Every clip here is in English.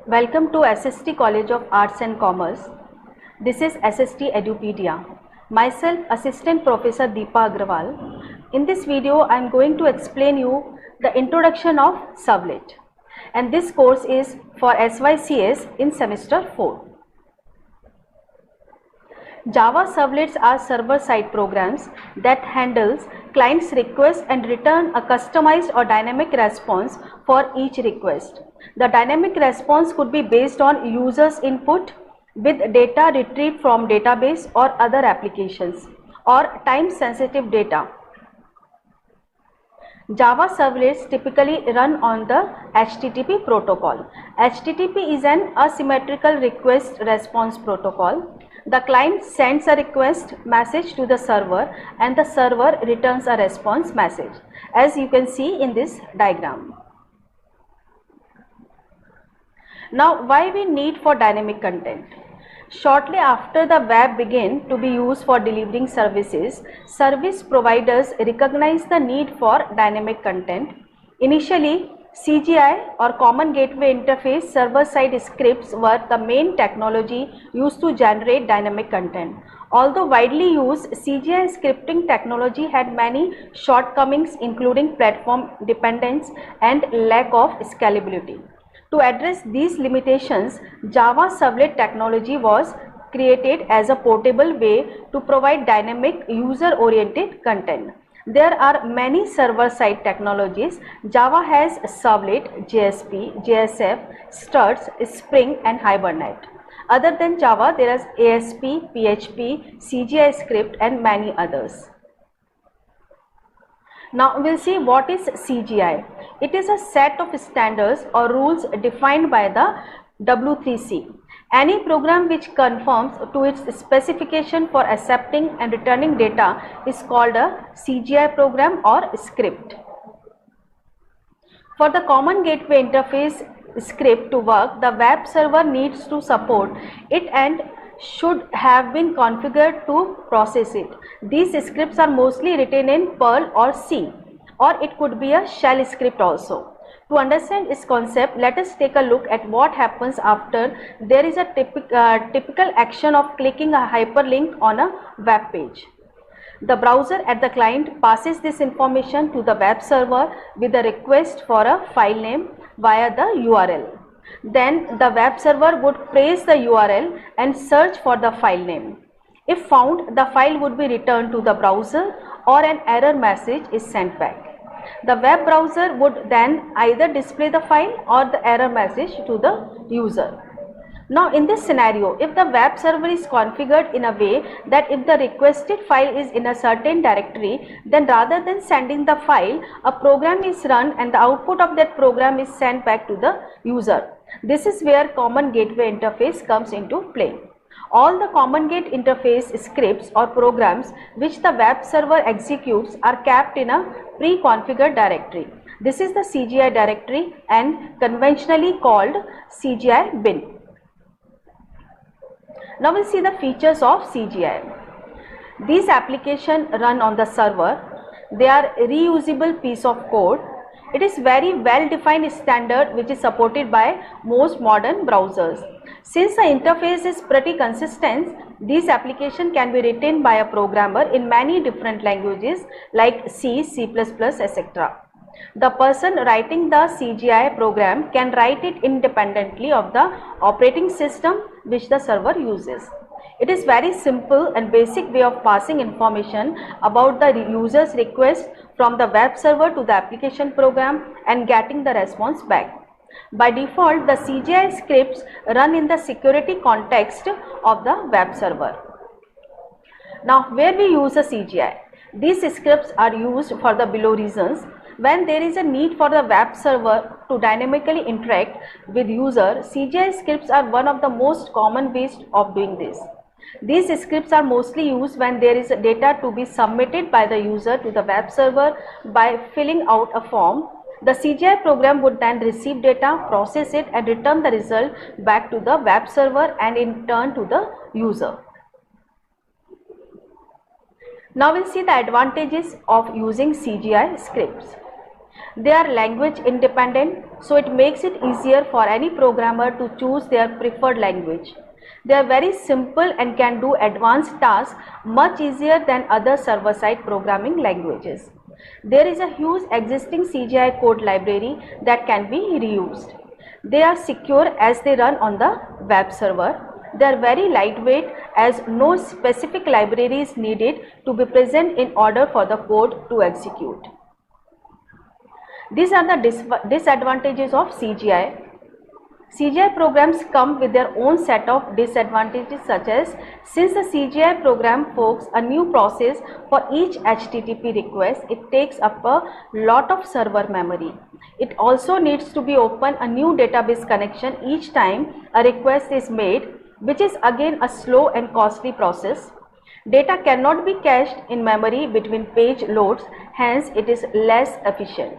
Welcome to SST College of Arts and Commerce. This is SST Edupedia. Myself, Assistant Professor Deepa Agrawal. In this video, I am going to explain you the introduction of Servlet. And this course is for SYCS in semester 4. Java servlets are server-side programs that handles client's request and return a customized or dynamic response for each request. The dynamic response could be based on user's input with data retrieved from database or other applications or time-sensitive data. Java servlets typically run on the HTTP protocol. HTTP is an asymmetrical request response protocol. The client sends a request message to the server and the server returns a response message, as you can see in this diagram. Now, why we need for dynamic content? Shortly after the web began to be used for delivering services, service providers recognized the need for dynamic content. Initially, CGI or Common Gateway Interface server-side scripts were the main technology used to generate dynamic content. Although widely used, CGI scripting technology had many shortcomings, including platform dependence and lack of scalability. To address these limitations, Java Servlet technology was created as a portable way to provide dynamic, user-oriented content. There are many server-side technologies. Java has Servlet, JSP, JSF, Struts, Spring and Hibernate. Other than Java, there is ASP, PHP, CGI script and many others. Now we'll see what is CGI. It is a set of standards or rules defined by the W3C. Any program which conforms to its specification for accepting and returning data is called a CGI program or script. For the Common Gateway Interface script to work, the web server needs to support it and should have been configured to process it. These scripts are mostly written in Perl or C, or it could be a shell script also. To understand this concept, let us take a look at what happens after there is a typical action of clicking a hyperlink on a web page. The browser at the client passes this information to the web server with a request for a file name via the URL. Then the web server would praise the URL and search for the file name. If found, the file would be returned to the browser or an error message is sent back. The web browser would then either display the file or the error message to the user. Now in this scenario, if the web server is configured in a way that if the requested file is in a certain directory, then rather than sending the file, a program is run and the output of that program is sent back to the user. This is where Common Gateway Interface comes into play. All the Common Gate Interface scripts or programs which the web server executes are kept in a pre-configured directory. This is the CGI directory and conventionally called CGI bin. Now we'll see the features of CGI. These applications run on the server. They are a reusable piece of code. It is very well defined standard which is supported by most modern browsers. Since the interface is pretty consistent, these applications can be written by a programmer in many different languages like C, C++, etc. The person writing the CGI program can write it independently of the operating system which the server uses. It is very simple and basic way of passing information about the user's request from the web server to the application program and getting the response back. By default, the CGI scripts run in the security context of the web server. Now, where we use a CGI? These scripts are used for the below reasons. When there is a need for the web server to dynamically interact with user, CGI scripts are one of the most common ways of doing this. These scripts are mostly used when there is data to be submitted by the user to the web server by filling out a form. The CGI program would then receive data, process it and return the result back to the web server and in turn to the user. Now we'll see the advantages of using CGI scripts. They are language independent, so it makes it easier for any programmer to choose their preferred language. They are very simple and can do advanced tasks much easier than other server-side programming languages. There is a huge existing CGI code library that can be reused. They are secure as they run on the web server. They are very lightweight as no specific library is needed to be present in order for the code to execute. These are the disadvantages of CGI. CGI programs come with their own set of disadvantages, such as since the CGI program forks a new process for each HTTP request, it takes up a lot of server memory. It also needs to be open a new database connection each time a request is made, which is again a slow and costly process. Data cannot be cached in memory between page loads, hence it is less efficient.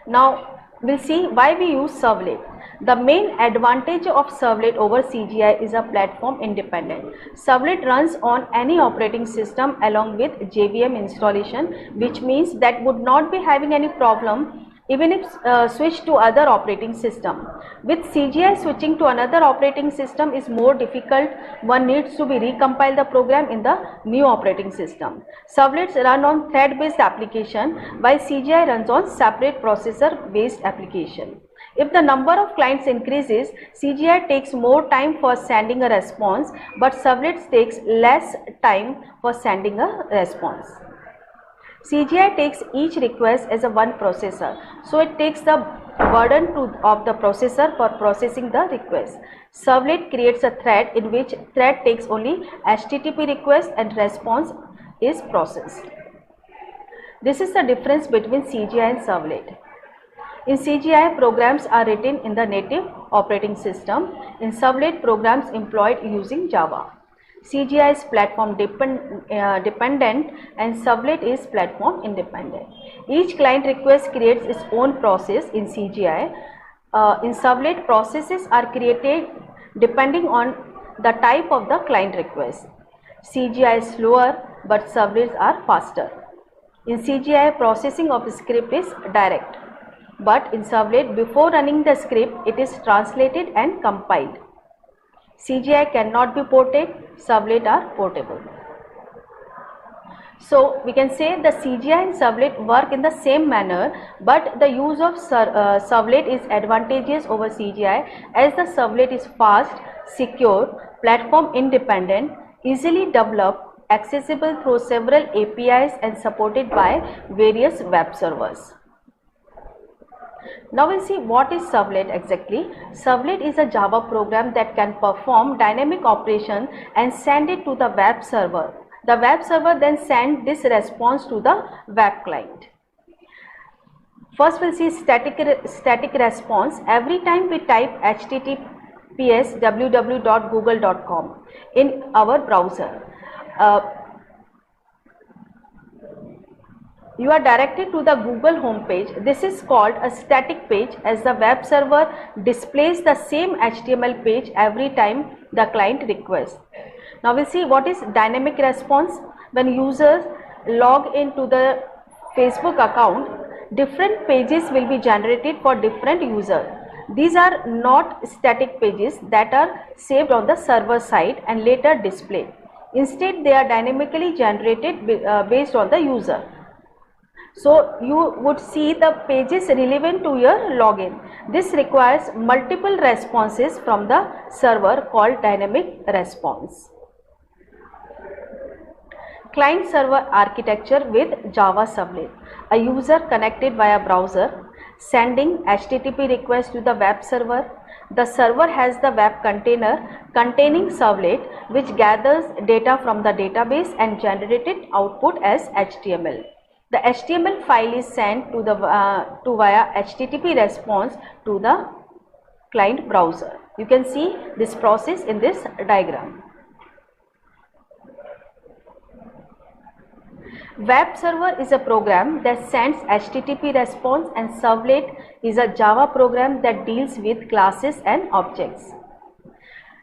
Now we'll see why we use Servlet. The main advantage of Servlet over CGI is a platform independent. Servlet runs on any operating system along with JVM installation, which means that would not be having any problem even if switched to other operating system. With CGI, switching to another operating system is more difficult. One needs to be recompile the program in the new operating system. Servlets run on thread-based application, while CGI runs on separate processor-based application. If the number of clients increases, CGI takes more time for sending a response, but Servlets takes less time for sending a response. CGI takes each request as a one processor, so it takes the burden of the processor for processing the request. Servlet creates a thread in which thread takes only HTTP request and response is processed. This is the difference between CGI and Servlet. In CGI, programs are written in the native operating system. In Servlet, programs employed using Java. CGI is platform dependent and Servlet is platform independent. Each client request creates its own process in CGI. In Servlet, processes are created depending on the type of the client request. CGI is slower, but Servlets are faster. In CGI, processing of script is direct, but in Servlet, before running the script, it is translated and compiled. CGI cannot be ported, Servlet are portable. So we can say the CGI and Servlet work in the same manner, but the use of Servlet is advantageous over CGI as the Servlet is fast, secure, platform independent, easily developed, accessible through several APIs and supported by various web servers. Now we'll see what is Servlet exactly. Servlet is a Java program that can perform dynamic operation and send it to the web server. The web server then sends this response to the web client. First we'll see static response. Every time we type https www.google.com in our browser, you are directed to the Google homepage. This is called a static page as the web server displays the same HTML page every time the client requests. Now we'll see what is dynamic response. When users log into the Facebook account, different pages will be generated for different users. These are not static pages that are saved on the server side and later displayed. Instead, they are dynamically generated based on the user. So you would see the pages relevant to your login. This requires multiple responses from the server called dynamic response. Client server architecture with Java Servlet. A user connected via browser sending HTTP request to the web server. The server has the web container containing Servlet, which gathers data from the database and generated output as HTML. The HTML file is sent to via HTTP response to the client browser. You can see this process in this diagram. Web server is a program that sends HTTP response and Servlet is a Java program that deals with classes and objects.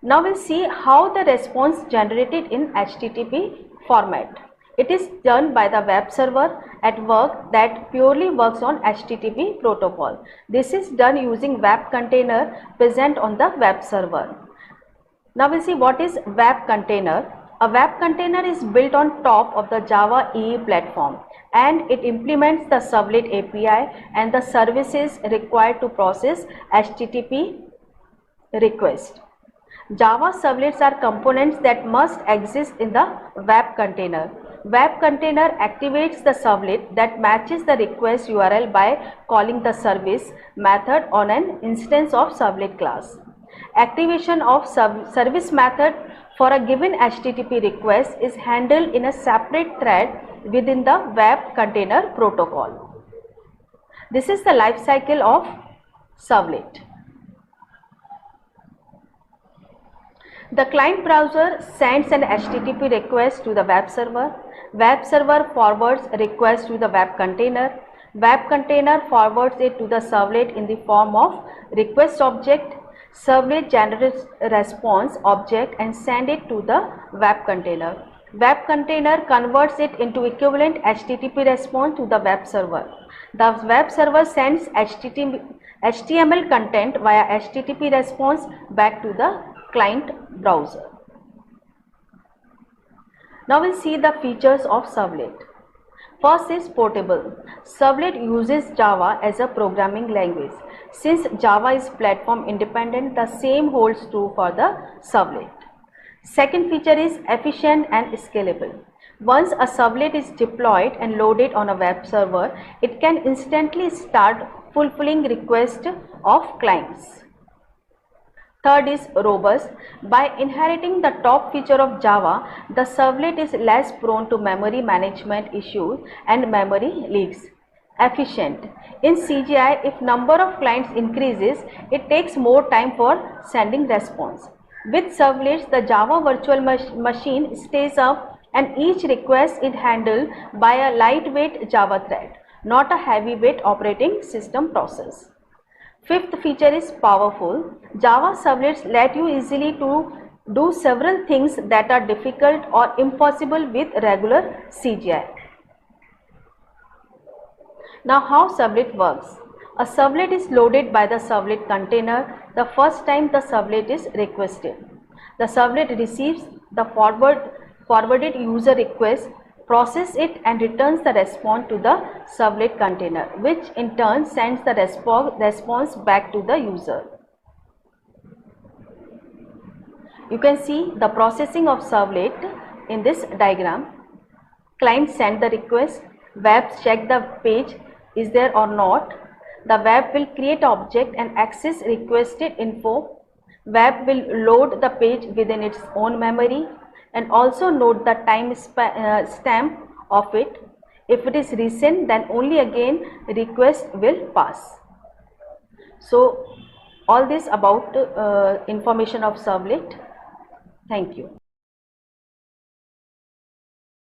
Now we'll see how the response generated in HTTP format. It is done by the web server at work that purely works on HTTP protocol. This is done using web container present on the web server. Now we'll see what is web container. A web container is built on top of the Java EE platform, and it implements the Servlet API and the services required to process HTTP request. Java servlets are components that must exist in the web container. Web container activates the servlet that matches the request URL by calling the service method on an instance of servlet class. Activation of service method for a given HTTP request is handled in a separate thread within the web container protocol. This is the life cycle of servlet. The client browser sends an HTTP request to the web server. Web server forwards a request to the web container. Web container forwards it to the servlet in the form of request object. Servlet generates a response object and send it to the web container. Web container converts it into equivalent HTTP response to the web server. The web server sends HTML content via HTTP response back to the client browser. Now we'll see the features of servlet. First is portable. Servlet uses Java as a programming language. Since Java is platform independent, the same holds true for the servlet. Second feature is efficient and scalable. Once a servlet is deployed and loaded on a web server, it can instantly start fulfilling requests of clients. Third is robust. By inheriting the top feature of Java, the servlet is less prone to memory management issues and memory leaks. Efficient. In CGI, if number of clients increases, it takes more time for sending response. With servlets, the Java virtual machine stays up and each request is handled by a lightweight Java thread, not a heavyweight operating system process. Fifth feature is powerful. Java servlets let you easily to do several things that are difficult or impossible with regular CGI. Now how servlet works? A servlet is loaded by the servlet container the first time the servlet is requested. The servlet receives the forwarded user request, processes it and returns the response to the servlet container, which in turn sends the response back to the user. You can see the processing of servlet in this diagram. Client send the request, web check the page is there or not. The web will create object and access requested info. Web will load the page within its own memory and also note the time stamp of it. If it is recent, then only again request will pass. So all this about information of servlet. Thank you.